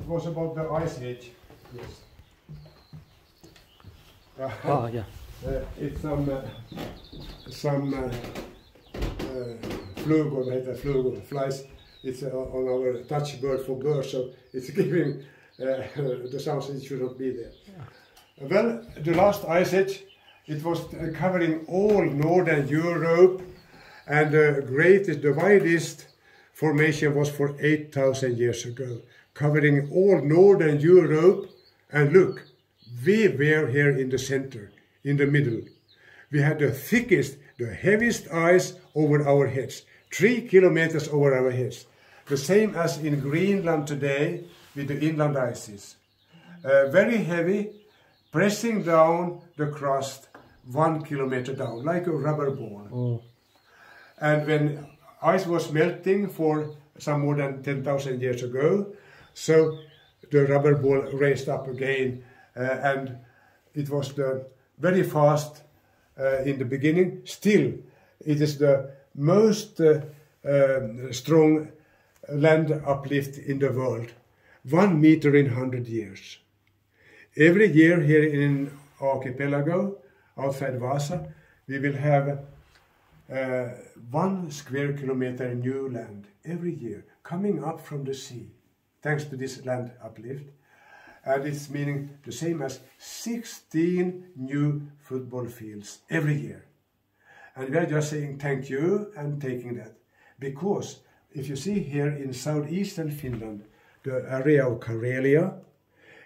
was about the Ice Age. Yes. Yeah. It's some flug, or flug, flies. It's on our Dutch word for bird, so it's giving the sounds it should not be there. Yeah. Well, the last Ice Age, it was covering all northern Europe, and the widest formation was for 8,000 years ago, covering all northern Europe. And look, we were here in the center, in the middle. We had the thickest, the heaviest ice over our heads, 3 kilometers over our heads. The same as in Greenland today with the inland ices. Very heavy, pressing down the crust 1 kilometer down, like a rubber ball. Oh. And when ice was melting for some more than 10,000 years ago, so the rubber ball raised up again, and it was very fast in the beginning. Still, it is the most strong land uplift in the world, 1 meter in 100 years. Every year here in archipelago, outside Vaasa, we will have 1 square kilometer new land every year coming up from the sea, thanks to this land uplift. And it's meaning the same as 16 new football fields every year. And we are just saying thank you and taking that. Because if you see here in southeastern Finland, the area of Karelia,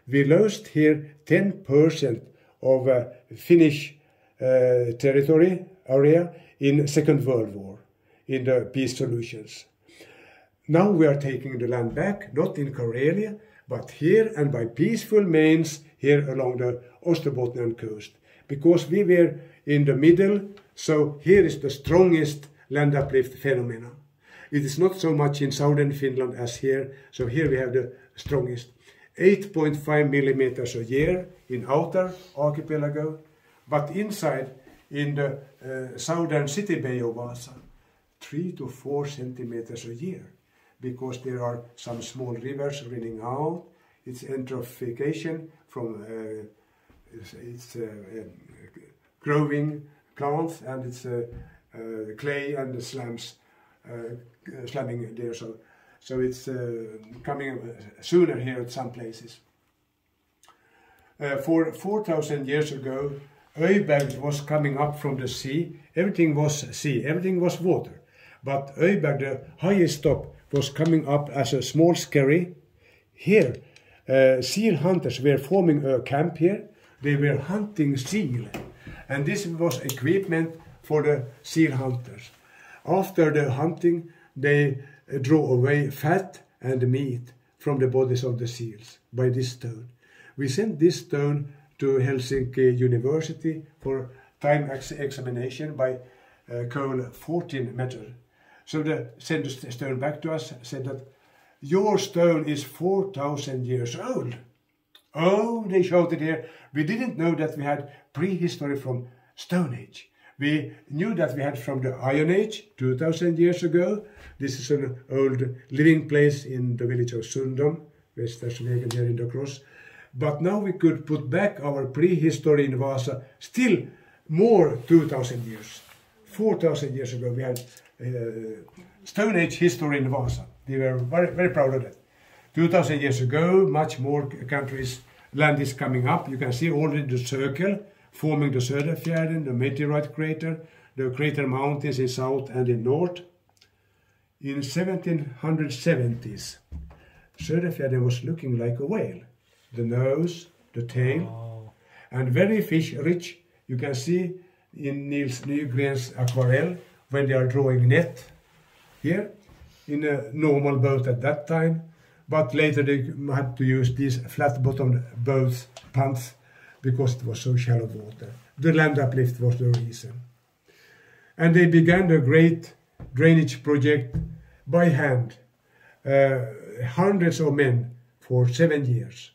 we lost here 10% of Finnish territory area in Second World War, in the peace solutions. Now we are taking the land back, not in Karelia, but here and by peaceful means here along the Österbotten coast. Because we were in the middle, so here is the strongest land uplift phenomena. It is not so much in southern Finland as here, so here we have the strongest. 8.5 millimeters a year in outer archipelago, but inside in the southern city bay of Vaasa, 3 to 4 centimeters a year, because there are some small rivers running out. It's eutrophication from it's growing plants, and it's clay and the slams slamming there. So it's coming sooner here at some places. For 4,000 years ago, Öberg was coming up from the sea. Everything was sea, everything was water. But Öberg, the highest top, was coming up as a small skerry. Here, seal hunters were forming a camp here. They were hunting seal. And this was equipment for the seal hunters. After the hunting, they draw away fat and meat from the bodies of the seals by this stone. We sent this stone to Helsinki University for time examination by coal 14 metal. So they sent the stone back to us, said that your stone is 4,000 years old. Oh, they shouted here, we didn't know that we had prehistory from Stone Age. We knew that we had from the Iron Age, 2,000 years ago. This is an old living place in the village of Sundom, Västersvegen here in the cross. But now we could put back our prehistory in Vaasa, still more 2,000 years. 4,000 years ago we had Stone Age history in Vaasa. We were very, very proud of that. 2,000 years ago, much more countries, land is coming up. You can see already the circle forming the Söderfjärden, the meteorite crater, the crater mountains in south and in north. In 1770s, Söderfjärden was looking like a whale. The nose, the tail, and very fish rich. You can see in Nils Nygren's aquarelle when they are drawing net here in a normal boat at that time, but later they had to use these flat-bottomed boats, punts, because it was so shallow water. The land uplift was the reason. And they began a great drainage project by hand, hundreds of men for 7 years.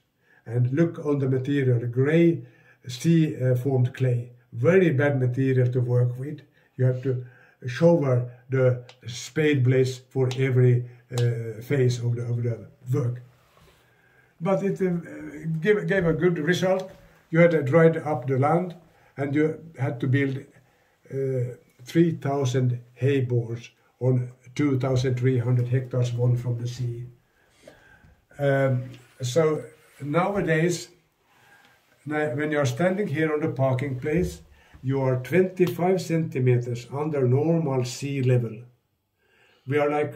And look on the material, grey sea-formed clay, very bad material to work with. You have to shower the spade blades for every phase of the work. but it gave a good result. You had dried up the land, and you had to build 3,000 hay boards on 2,300 hectares won from the sea. So nowadays, when you are standing here on the parking place, you are 25 centimeters under normal sea level. We are like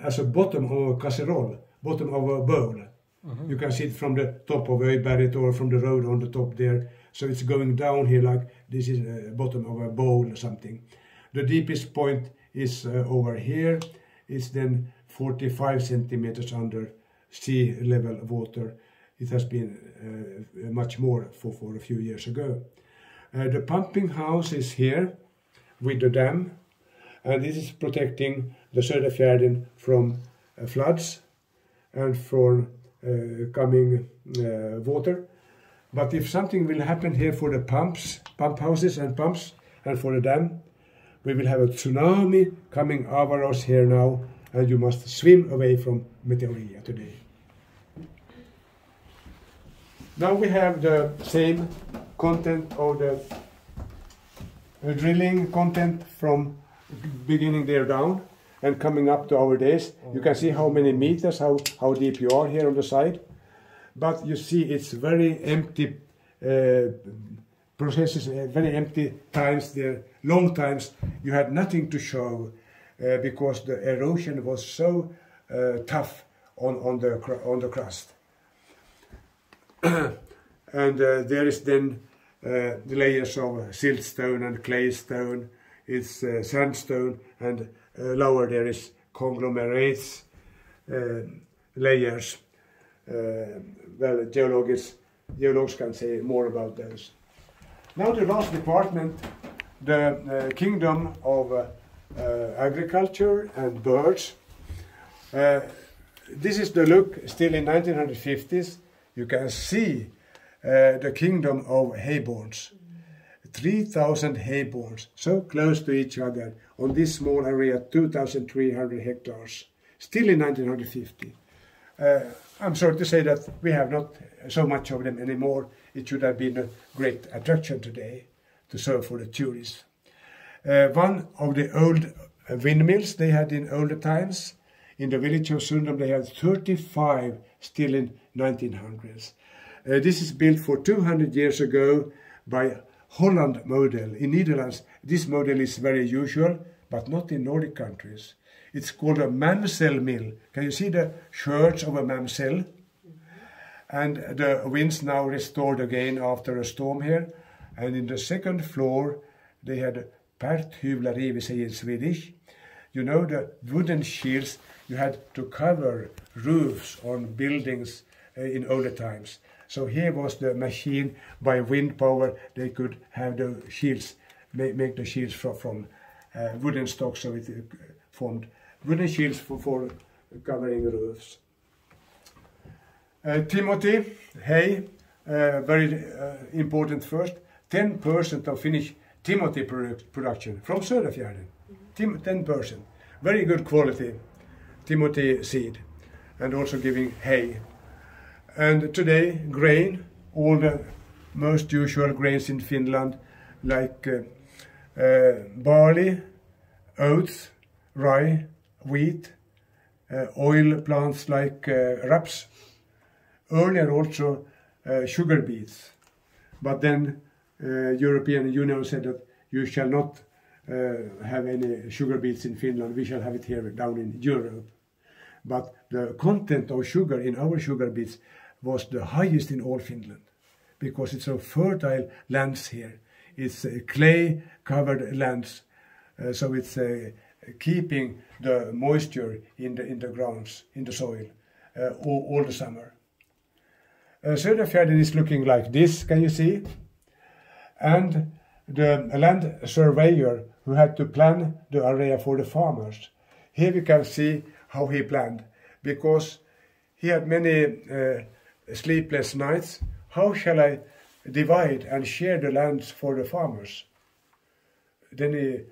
as a bottom of a casserole, bottom of a bowl. Mm-hmm. You can see it from the top of Öiberget or from the road on the top there. So it's going down here like this is the bottom of a bowl or something. The deepest point is over here. It's then 45 centimeters under sea level water. It has been much more for a few years ago. The pumping house is here with the dam, and this is protecting the Söderfjärden from floods and from coming water. But if something will happen here for the pump houses and pumps, and for the dam, we will have a tsunami coming over us here now, and you must swim away from Meteoria today. Now we have the same content of the drilling content from beginning there down and coming up to our days. You can see how many meters, how deep you are here on the side. But you see it's very empty processes, very empty times there, long times. You had nothing to show because the erosion was so tough on the crust. And there is then the layers of siltstone and claystone, it's sandstone, and lower there is conglomerates layers. Well, geologists can say more about those. Now the last department, the kingdom of agriculture and birds. This is the look still in 1950s. You can see the kingdom of hayborns. 3,000 hayborns, so close to each other on this small area, 2,300 hectares, still in 1950. I'm sorry to say that we have not so much of them anymore. It should have been a great attraction today to serve for the tourists. One of the old windmills they had in older times, in the village of Sundom, they had 35 still in 1900s. This is built for 200 years ago by Holland model. In Netherlands, this model is very usual, but not in Nordic countries. It's called a mamsel mill. Can you see the shirts of a mamsel? And the winds now restored again after a storm here. And in the second floor, they had parthyvleri, we say in Swedish. You know, the wooden shields, you had to cover roofs on buildings in older times. So here was the machine by wind power. They could have the shields, make the shields from wooden stock, so it formed wooden shields for covering roofs. Timothy, hay, very important first. 10% of Finnish Timothy production from Söderfjärden. 10%. Very good quality Timothy seed, and also giving hay. And today, grain, all the most usual grains in Finland, like barley, oats, rye, wheat, oil plants like raps. Earlier also sugar beets, but then European Union said that you shall not have any sugar beets in Finland, we shall have it here down in Europe. But the content of sugar in our sugar beets was the highest in all Finland, because it's so fertile lands here. It's clay-covered lands, so it's keeping the moisture in the grounds, in the soil, all the summer. Söderfjärden is looking like this, can you see? And the land surveyor who had to plan the area for the farmers, here we can see how he planned, because he had many sleepless nights. How shall I divide and share the lands for the farmers? Then he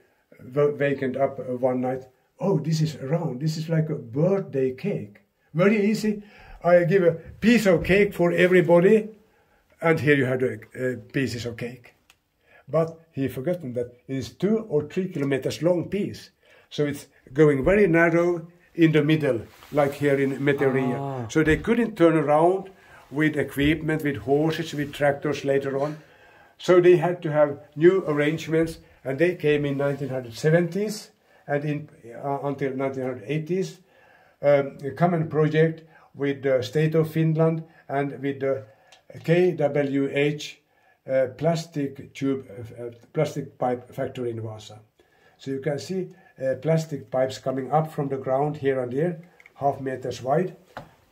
wakened up one night. Oh, this is round. This is like a birthday cake. Very easy. I give a piece of cake for everybody, and here you have the pieces of cake. But he forgotten that it is 2 or 3 kilometers long piece. So it's going very narrow in the middle, like here in Marenintie. So they couldn't turn around with equipment, with horses, with tractors later on. So they had to have new arrangements, and they came in 1970s and until 1980s. A common project with the state of Finland and with the KWH plastic pipe factory in Vaasa. So you can see plastic pipes coming up from the ground here and there, half meters wide,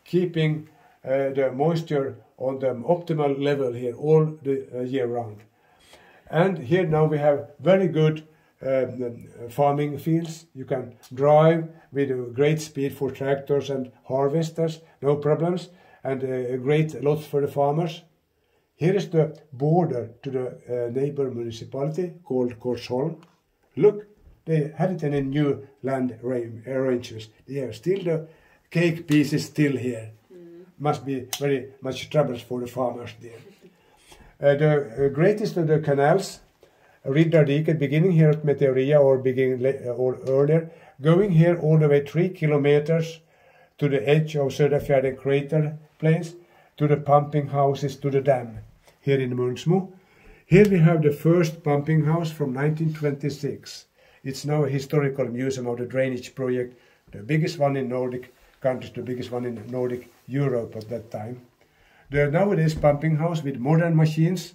keeping the moisture on the optimal level here all the year round. And here now we have very good farming fields. You can drive with a great speed for tractors and harvesters, no problems, and a great lot for the farmers. Here is the border to the neighbor municipality called Korsholm. Look, they haven't any new land arrangements. They have still the cake pieces still here. Must be very much troubles for the farmers there. The greatest of the canals, Riddardiket, beginning here at Marenintie or earlier, going here all the way 3 kilometers to the edge of Söderfjärden crater plains, to the pumping houses, to the dam here in Munsmo. Here we have the first pumping house from 1926. It's now a historical museum of the drainage project, the biggest one in Nordic countries, the biggest one in Nordic Europe at that time. The nowadays pumping house with modern machines,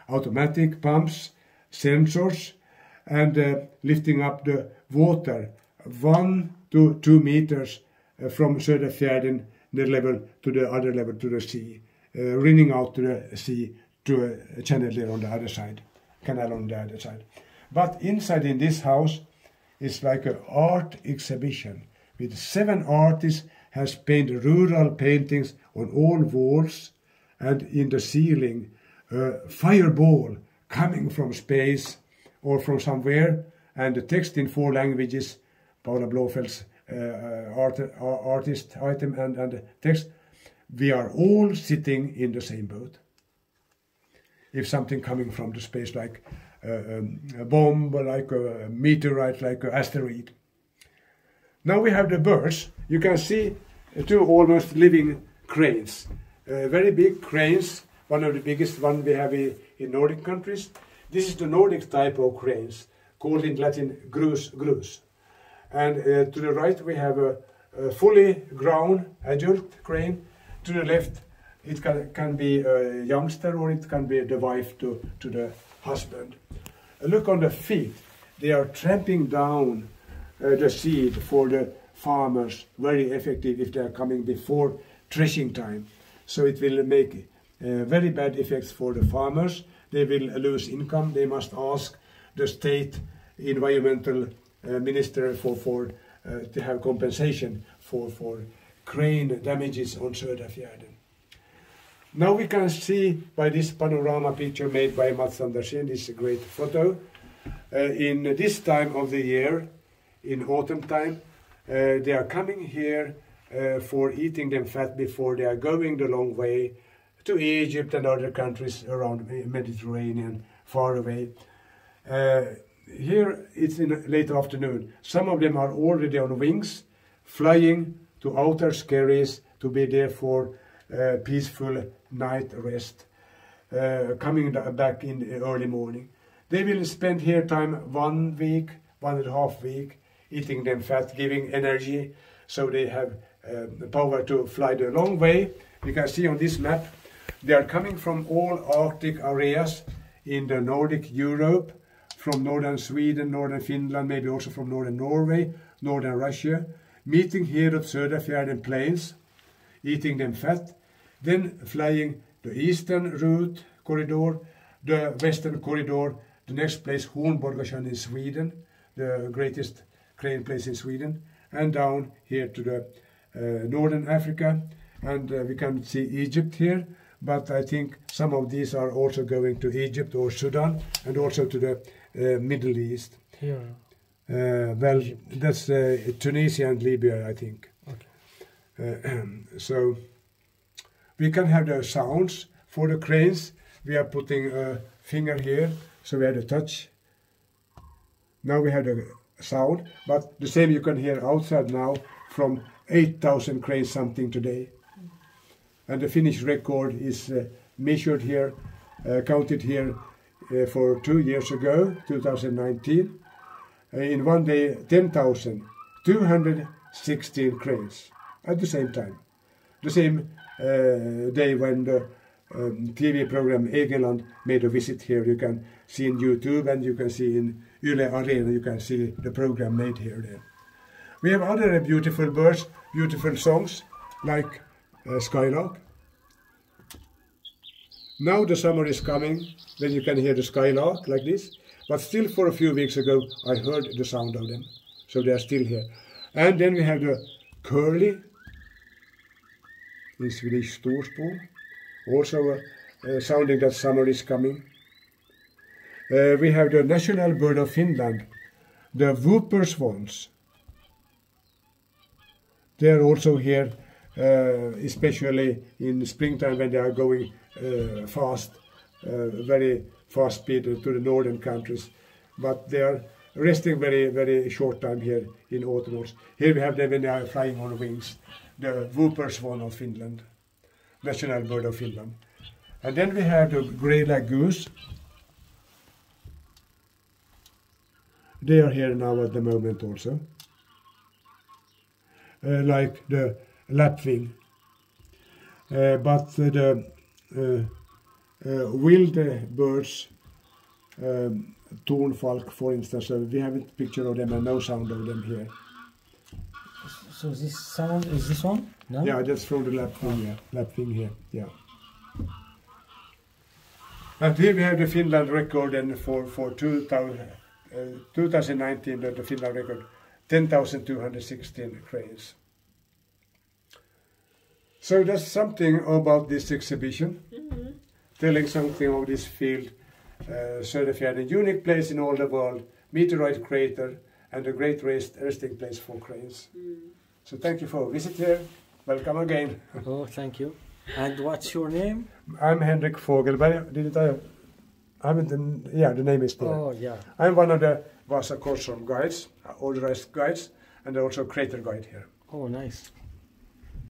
automatic pumps, sensors, and lifting up the water 1 to 2 meters from Söderfjärden the level to the other level to the sea, running out to the sea to a channel there on the other side, canal on the other side. But inside in this house is like an art exhibition with 7 artists has painted rural paintings on all walls, and in the ceiling a fireball coming from space or from somewhere, and the text in 4 languages, Paula Blofeld's artist item and the text, we are all sitting in the same boat. If something coming from the space like a bomb, like a meteorite, like an asteroid. Now we have the birds. You can see 2 almost living cranes. Very big cranes, one of the biggest one we have in Nordic countries. This is the Nordic type of cranes, called in Latin grus. And to the right we have a fully grown adult crane. To the left it can be a youngster, or it can be the wife to the husband. Look on the feet. They are tramping down the seed for the farmers, very effective if they are coming before threshing time. So it will make very bad effects for the farmers. They will lose income. They must ask the state environmental minister to have compensation for crane damages on Söderfjärden. Now we can see by this panorama picture made by Mats Andersen, this great photo, in this time of the year, in autumn time, they are coming here for eating them fat before they are going the long way to Egypt and other countries around the Mediterranean, far away. Here it's in late afternoon. Some of them are already on wings, flying to outer skerries to be there for peaceful night rest, coming back in the early morning. They will spend here time 1 week, 1.5 weeks, eating them fat, giving energy, so they have the power to fly the long way. You can see on this map, they are coming from all Arctic areas in the Nordic Europe, from northern Sweden, northern Finland, maybe also from northern Norway, northern Russia, meeting here at Söderfjärden plains, eating them fat, then flying the eastern route corridor, the western corridor, the next place Hornborgasjön in Sweden, the greatest crane place in Sweden, and down here to the northern Africa, and we can see Egypt here, but I think some of these are also going to Egypt or Sudan, and also to the Middle East. Here. Well, Egypt. That's Tunisia and Libya, I think. Okay. So we can have the sounds for the cranes. We are putting a finger here, so we have the touch. Now we have the sound, but the same you can hear outside now from 8,000 cranes something today. And the Finnish record is measured here, counted here for 2 years ago, 2019. In one day, 10,216 cranes at the same time. The same day when the TV program Egeland made a visit here. You can see in YouTube and you can see in Yle Arena, you can see the program made here then. We have other beautiful birds, beautiful songs like skylark. Now the summer is coming, then you can hear the skylark like this, but still for a few weeks ago I heard the sound of them, so they are still here. And then we have the curly, in Swedish storspår, also sounding that summer is coming. We have the national bird of Finland, the whooper swans. They are also here, especially in springtime when they are going fast, very fast speed to the northern countries. But they are resting very, very short time here in autumn. Here we have them when they are flying on wings, the whooper swan of Finland, national bird of Finland. And then we have the grey-lag goose. They are here now at the moment also. Like the lapwing. But the wild birds, tornfalk for instance, we have a picture of them and no sound of them here. So this sound is this one? No? Yeah, that's from the lapwing, yeah. Lapwing here, yeah. And here we have the Finland record, and for 2019, the Finland record, 10,216 cranes. So that's something about this exhibition, telling something of this field, certified a unique place in all the world, meteorite crater, and a great resting place for cranes. So thank you for visit here. Welcome again. Oh, thank you. And what's your name? I'm Henrik Fogelberg. The name is there. Oh, yeah. I'm one of the Vaasa Korsholm guides, authorized guides, and also crater guide here. Oh, nice.